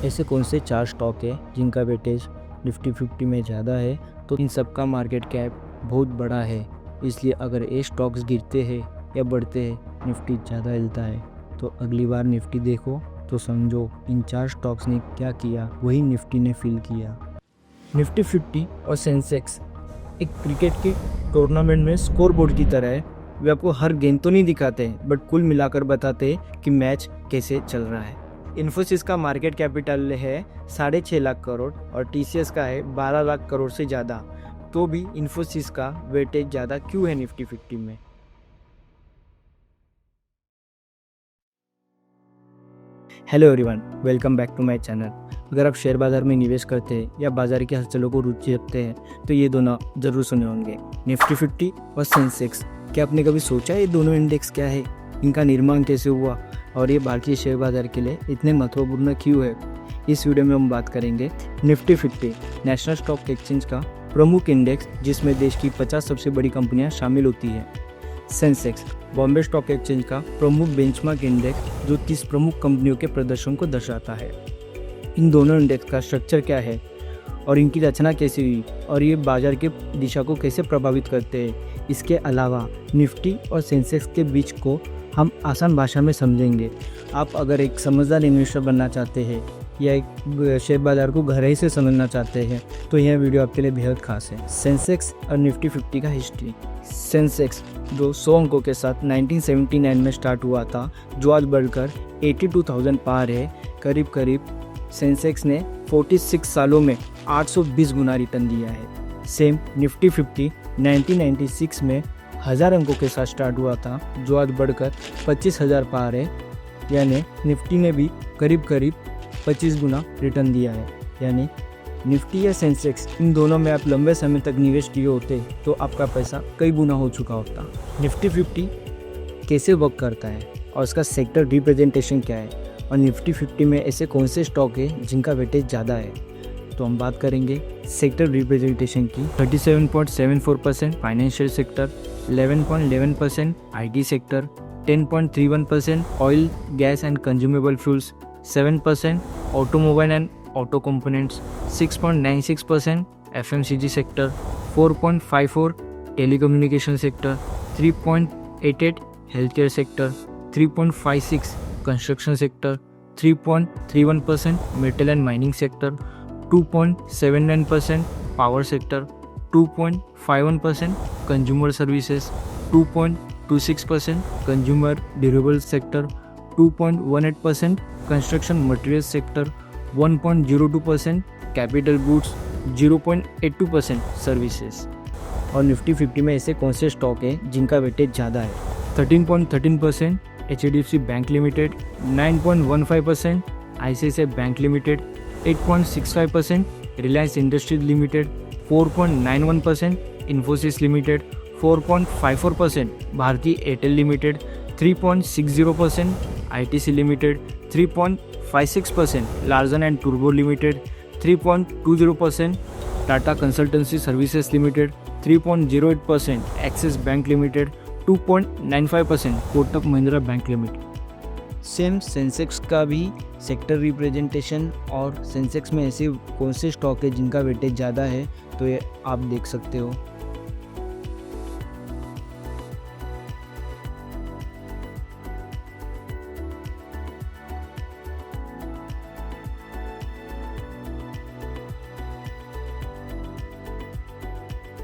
ऐसे कौन से 4 स्टॉक है जिनका वेटेज निफ्टी 50 में ज़्यादा है, तो इन सब का मार्केट कैप बहुत बड़ा है। इसलिए अगर ये स्टॉक्स गिरते हैं या बढ़ते हैं, निफ्टी ज़्यादा हिलता है। तो अगली बार निफ्टी देखो तो समझो इन 4 स्टॉक्स ने क्या किया, वही निफ्टी ने फील किया। निफ्टी 50 और सेंसेक्स एक क्रिकेट के टूर्नामेंट में स्कोर बोर्ड की तरह है। वे आपको हर गेंद तो नहीं दिखाते, बट कुल मिलाकर बताते कि मैच कैसे चल रहा है। इन्फोसिस का मार्केट कैपिटल है 6.5 लाख करोड़ और टीसीएस का है 12 लाख करोड़ से ज़्यादा। तो भी इन्फोसिस का वेटेज ज़्यादा क्यों है निफ्टी 50 में? Hello everyone, welcome back to my channel. अगर आप शेयर बाजार में निवेश करते हैं या बाजार की हलचलों को रुचि रखते हैं तो ये दोनों जरूर सुने होंगे, निफ्टी 50 और सेंसेक्स। क्या आपने कभी सोचा ये दोनों इंडेक्स क्या है, इनका निर्माण कैसे हुआ और ये भारतीय शेयर बाजार के लिए इतने महत्वपूर्ण क्यों है? इस वीडियो में हम बात करेंगे निफ्टी 50 नेशनल स्टॉक एक्सचेंज का प्रमुख इंडेक्स, जिसमें देश की 50 सबसे बड़ी कंपनियां शामिल होती हैं। सेंसेक्स बॉम्बे स्टॉक एक्सचेंज का प्रमुख बेंचमार्क इंडेक्स, जो 30 प्रमुख कंपनियों के प्रदर्शन को दर्शाता है। इन दोनों इंडेक्स का स्ट्रक्चर क्या है और इनकी रचना कैसे हुई और ये बाजार के दिशा को कैसे प्रभावित करते हैं, इसके अलावा निफ्टी और सेंसेक्स के बीच को हम आसान भाषा में समझेंगे। आप अगर एक समझदार इन्वेस्टर बनना चाहते हैं या एक शेयर बाजार को गहराई से समझना चाहते हैं तो यह वीडियो आपके लिए बेहद खास है। सेंसेक्स और निफ्टी 50 का हिस्ट्री। सेंसेक्स जो 100 अंकों के साथ 1979 में स्टार्ट हुआ था, जो आज बढ़कर 82,000 पार है। करीब करीब सेंसेक्स ने 46 सालों में 820 गुना रिटर्न दिया है। सेम निफ्टी 50 1996 में 1000 अंकों के साथ स्टार्ट हुआ था, जो आज बढ़कर 25,000 पार है। यानी निफ्टी ने भी करीब करीब 25 गुना रिटर्न दिया है। यानी निफ्टी या सेंसेक्स, इन दोनों में आप लंबे समय तक निवेश किए होते तो आपका पैसा कई गुना हो चुका होता। निफ्टी 50 कैसे वर्क करता है और उसका सेक्टर रिप्रेजेंटेशन क्या है, और निफ्टी 50 में ऐसे कौन से स्टॉक है जिनका वेटेज ज़्यादा है, तो हम बात करेंगे सेक्टर रिप्रेजेंटेशन की। 37.74% financial sector, 11.11% IT sector, 10.31% oil gas and consumable fuels, 7% automobile and auto components, 6.96% FMCG sector, 4.54 telecommunication sector, 3.88 health care sector, 3.56 construction sector, 3.31% metal and mining sector, 2.79% power sector, 2.51% consumer services, 2.26% consumer durable sector, 2.18% construction material sector, 1.02% capital goods, 0.82% services. और Nifty 50 में ऐसे कौन से stock है जिनका weightage ज़्यादा है? 13.13% HDFC bank limited, 9.15% ICICI bank limited, 8.65% Reliance industries limited, 4.91% Infosys limited, 4.54% Bharti Airtel limited, 3.60% ITC limited, 3.56% Larsen and टूर्बो limited, 3.20% Tata consultancy services limited, 3.08% Axis bank limited, 2.95% Kotak Mahindra bank limited. Same Sensex का भी सेक्टर रिप्रेजेंटेशन और सेंसेक्स में ऐसे कौन से स्टॉक है जिनका वेटेज ज़्यादा है, तो ये आप देख सकते हो।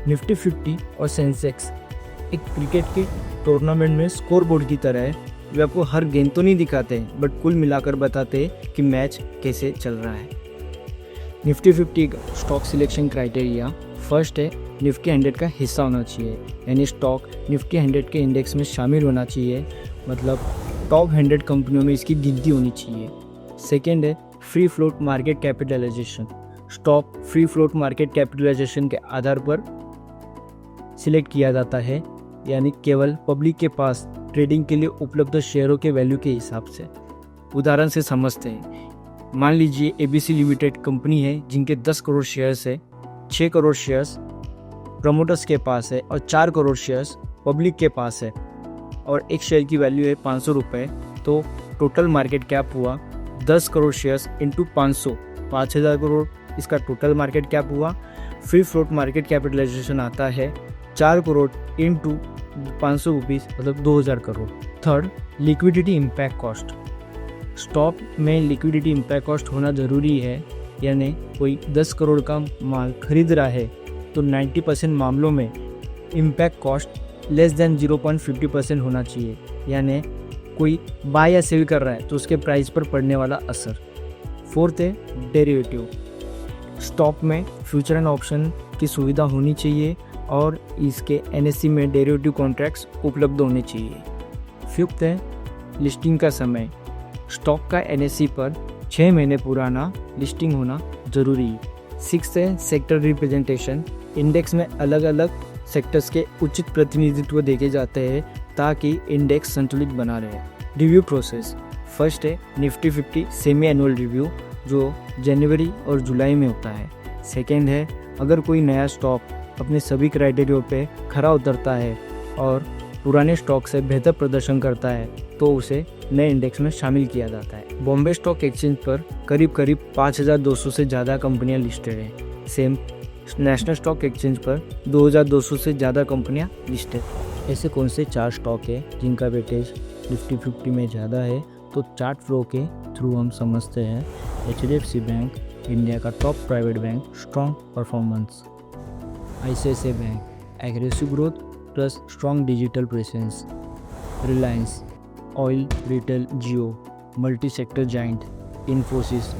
निफ्टी 50 और सेंसेक्स एक क्रिकेट के टूर्नामेंट में स्कोर बोर्ड की तरह है। वे आपको हर गेंद तो नहीं दिखाते, बट कुल मिलाकर बताते कि मैच कैसे चल रहा है। निफ्टी 50 का स्टॉक सिलेक्शन क्राइटेरिया। फर्स्ट है, निफ्टी 100 का हिस्सा होना चाहिए, यानी स्टॉक निफ्टी 100 के इंडेक्स में शामिल होना चाहिए, मतलब टॉप 100 कंपनियों में इसकी गिनती होनी चाहिए। सेकेंड है, free float market capitalisation. Stock free float market capitalisation के आधार पर सिलेक्ट किया जाता है, यानी केवल पब्लिक के पास ट्रेडिंग के लिए उपलब्ध शेयरों के वैल्यू के हिसाब से। उदाहरण से समझते हैं, मान लीजिए एबीसी लिमिटेड कंपनी है जिनके 10 करोड़ शेयर्स है, 6 करोड़ शेयर्स प्रमोटर्स के पास है और 4 करोड़ शेयर्स पब्लिक के पास है, और एक शेयर की वैल्यू है 500 रुपये, तो टोटल मार्केट कैप हुआ 10 करोड़ शेयर्स इंटू 500, 5,000 करोड़ इसका टोटल मार्केट कैप हुआ। फ्री फ्लोट मार्केट कैपिटलाइजेशन आता है 4 करोड़ इंटू 500 रुपीज़, मतलब 2,000 crore. Third, liquidity impact cost. Stock में लिक्विडिटी इम्पैक्ट कॉस्ट होना ज़रूरी है, यानी कोई 10 करोड़ का माल खरीद रहा है तो 90% मामलों में इम्पैक्ट कॉस्ट लेस देन 0.50% होना चाहिए, यानी कोई बाय या सेल कर रहा है तो उसके प्राइस पर पड़ने वाला असर। फोर्थ है डेरिवेटिव। स्टॉक में फ्यूचर एंड ऑप्शन की सुविधा होनी चाहिए और इसके एनएससी में डेरिवेटिव कॉन्ट्रैक्ट्स उपलब्ध होने चाहिए। फिफ्थ है लिस्टिंग का समय। स्टॉक का एनएससी पर 6 महीने पुराना लिस्टिंग होना ज़रूरी है। सिक्स्थ है सेक्टर रिप्रेजेंटेशन। इंडेक्स में अलग अलग सेक्टर्स के उचित प्रतिनिधित्व देखे जाते हैं ताकि इंडेक्स संतुलित बना रहे। Review process. फर्स्ट है निफ्टी 50 सेमी एनुअल रिव्यू, जो जनवरी और जुलाई में होता है। सेकेंड है अगर कोई नया स्टॉक अपने सभी क्राइटेरियो पे खरा उतरता है और पुराने स्टॉक से बेहतर प्रदर्शन करता है तो उसे नए इंडेक्स में शामिल किया जाता है। बॉम्बे स्टॉक एक्सचेंज पर करीब 5,200 से ज़्यादा कंपनियां लिस्टेड हैं। सेम नेशनल स्टॉक एक्सचेंज पर 2,200 से ज़्यादा कंपनियां लिस्टेड। ऐसे कौन से 4 स्टॉक है जिनका वेटेज निफ्टी 50 में ज़्यादा है, तो चार्ट फ्लो के थ्रू हम समझते हैं। HDFC बैंक, इंडिया का top private bank, strong performance. ICICI bank, aggressive growth plus strong digital presence. Reliance, oil retail, Jio, multi sector giant. Infosys,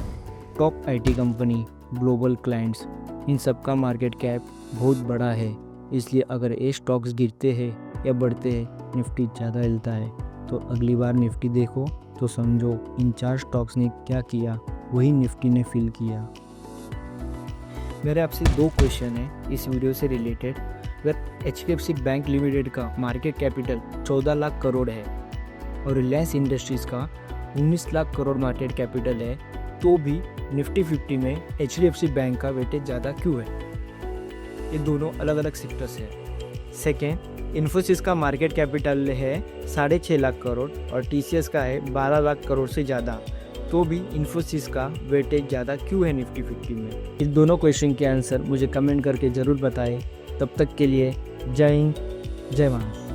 top IT company, global clients. इन सब का मार्केट कैप बहुत बड़ा है, इसलिए अगर ये स्टॉक्स गिरते हैं या बढ़ते हैं निफ्टी ज़्यादा हिलता है। तो अगली बार निफ्टी देखो तो समझो इन 4 स्टॉक्स ने क्या किया वही निफ्टी ने फील किया। मेरे आपसे 2 क्वेश्चन हैं इस वीडियो से रिलेटेड। अगर HDFC बैंक लिमिटेड का मार्केट कैपिटल 14 लाख करोड़ है और रिलायंस इंडस्ट्रीज़ का 19 लाख करोड़ मार्केट कैपिटल है, तो भी निफ्टी 50 में HDFC बैंक का वेटेज ज़्यादा क्यों है? ये दोनों अलग अलग सेक्टर्स हैं। सेकेंड, इन्फोसिस का मार्केट कैपिटल है 6.5 लाख करोड़ और TCS का है 12 लाख करोड़ से ज़्यादा, तो भी इन्फोसिस का वेटेज ज़्यादा क्यों है निफ्टी 50 में? इस दोनों क्वेश्चन के आंसर मुझे कमेंट करके ज़रूर बताएं। तब तक के लिए जय हिंद, जय महाराष्ट्र।